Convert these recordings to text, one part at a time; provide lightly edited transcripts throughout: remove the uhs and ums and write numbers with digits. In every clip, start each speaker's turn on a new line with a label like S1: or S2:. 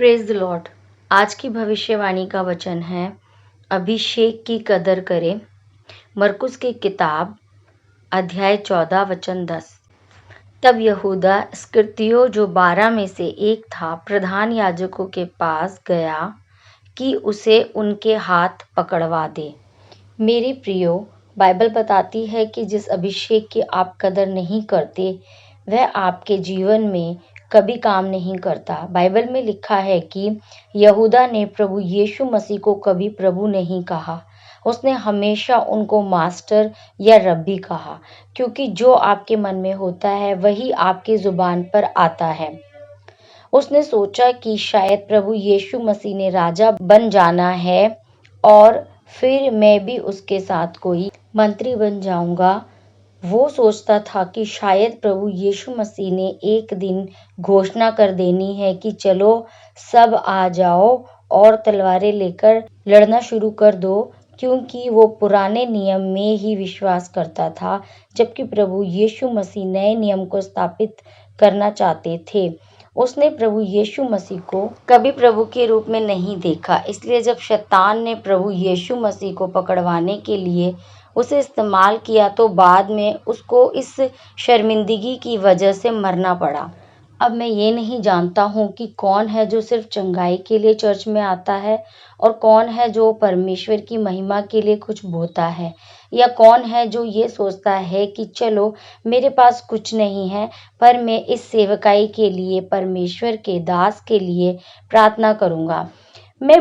S1: Praise the Lord. आज की भविष्यवाणी का वचन है, अभिषेक की कदर करें। मरकुस की किताब अध्याय 14 वचन 10। तब यहूदा इस्करियोती जो 12 में से एक था, प्रधान याजकों के पास गया कि उसे उनके हाथ पकड़वा दे। मेरे प्रियो, बाइबल बताती है कि जिस अभिषेक की आप कदर नहीं करते वह आपके जीवन में कभी काम नहीं करता। बाइबल में लिखा है कि यहूदा ने प्रभु यीशु मसीह को कभी प्रभु नहीं कहा, उसने हमेशा उनको मास्टर या रब्बी कहा, क्योंकि जो आपके मन में होता है वही आपकी जुबान पर आता है। उसने सोचा कि शायद प्रभु यीशु मसीह ने राजा बन जाना है और फिर मैं भी उसके साथ कोई मंत्री बन जाऊंगा। वो सोचता था कि शायद प्रभु यीशु मसीह ने एक दिन घोषणा कर देनी है कि चलो सब आ जाओ और तलवारें लेकर लड़ना शुरू कर दो, क्योंकि वो पुराने नियम में ही विश्वास करता था, जबकि प्रभु यीशु मसीह नए नियम को स्थापित करना चाहते थे। उसने प्रभु यीशु मसीह को कभी प्रभु के रूप में नहीं देखा, इसलिए जब शैतान ने प्रभु यीशु मसीह को पकड़वाने के लिए उसे इस्तेमाल किया तो बाद में उसको इस शर्मिंदगी की वजह से मरना पड़ा। अब मैं ये नहीं जानता हूँ कि कौन है जो सिर्फ चंगाई के लिए चर्च में आता है और कौन है जो परमेश्वर की महिमा के लिए कुछ बोता है, या कौन है जो ये सोचता है कि चलो मेरे पास कुछ नहीं है पर मैं इस सेवकाई के लिए, परमेश्वर के दास के लिए प्रार्थना करूँगा, मैं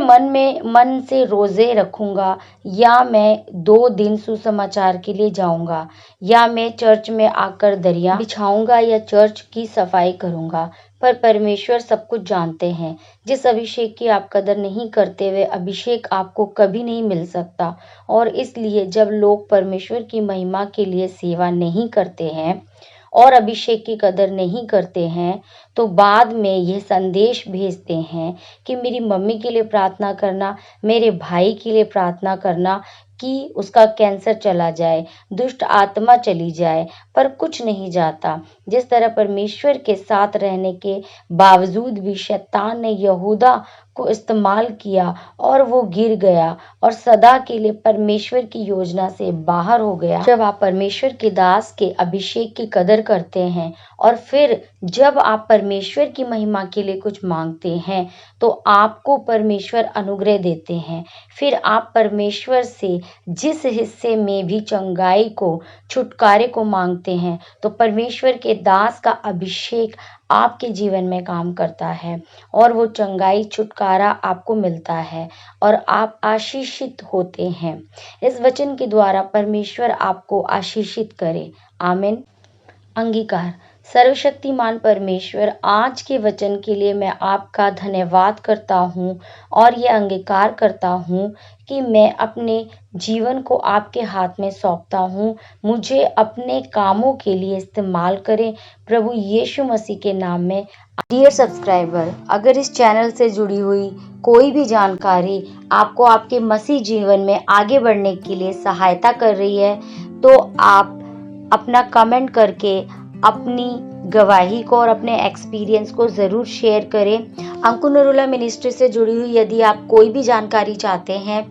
S1: मन से रोज़े रखूँगा, या मैं 2 दिन सुसमाचार के लिए जाऊँगा, या मैं चर्च में आकर दरिया बिछाऊँगा या चर्च की सफाई करूँगा। पर परमेश्वर सब कुछ जानते हैं। जिस अभिषेक की आप कदर नहीं करते वे अभिषेक आपको कभी नहीं मिल सकता। और इसलिए जब लोग परमेश्वर की महिमा के लिए सेवा नहीं करते हैं और अभिषेक की कदर नहीं करते हैं, तो बाद में यह संदेश भेजते हैं कि मेरी मम्मी के लिए प्रार्थना करना, मेरे भाई के लिए प्रार्थना करना कि उसका कैंसर चला जाए, दुष्ट आत्मा चली जाए, पर कुछ नहीं जाता। जिस तरह परमेश्वर के साथ रहने के बावजूद भी शैतान ने यहूदा को इस्तेमाल किया और वो गिर गया और सदा के लिए परमेश्वर की योजना से बाहर हो गया। जब आप परमेश्वर के दास के अभिषेक की कदर करते हैं और फिर जब आप परमेश्वर की महिमा के लिए कुछ मांगते हैं तो आपको परमेश्वर अनुग्रह देते हैं। फिर आप परमेश्वर से जिस हिस्से में भी चंगाई को, छुटकारे को मांगते हैं, तो परमेश्वर के दास का अभिषेक आपके जीवन में काम करता है और वो चंगाई, छुटकारा आपको मिलता है और आप आशीषित होते हैं। इस वचन के द्वारा परमेश्वर आपको आशीषित करे। आमीन। अंगीकार। सर्वशक्तिमान परमेश्वर, आज के वचन के लिए मैं आपका धन्यवाद करता हूँ और ये अंगीकार करता हूँ कि मैं अपने जीवन को आपके हाथ में सौंपता हूँ। मुझे अपने कामों के लिए इस्तेमाल करें, प्रभु यीशु मसीह के नाम में। डियर सब्सक्राइबर, अगर इस चैनल से जुड़ी हुई कोई भी जानकारी आपको आपके मसीह जीवन में आगे बढ़ने के लिए सहायता कर रही है, तो आप अपना कमेंट करके अपनी गवाही को और अपने एक्सपीरियंस को ज़रूर शेयर करें। अंकुर नरूला मिनिस्ट्री से जुड़ी हुई यदि आप कोई भी जानकारी चाहते हैं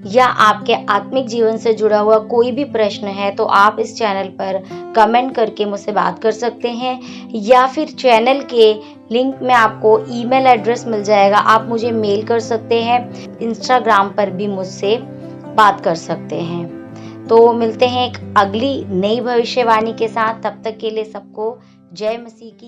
S1: या आपके आत्मिक जीवन से जुड़ा हुआ कोई भी प्रश्न है, तो आप इस चैनल पर कमेंट करके मुझसे बात कर सकते हैं, या फिर चैनल के लिंक में आपको ईमेल एड्रेस मिल जाएगा, आप मुझे मेल कर सकते हैं। इंस्टाग्राम पर भी मुझसे बात कर सकते हैं। तो मिलते हैं एक अगली नई भविष्यवाणी के साथ। तब तक के लिए सबको जय मसीह की।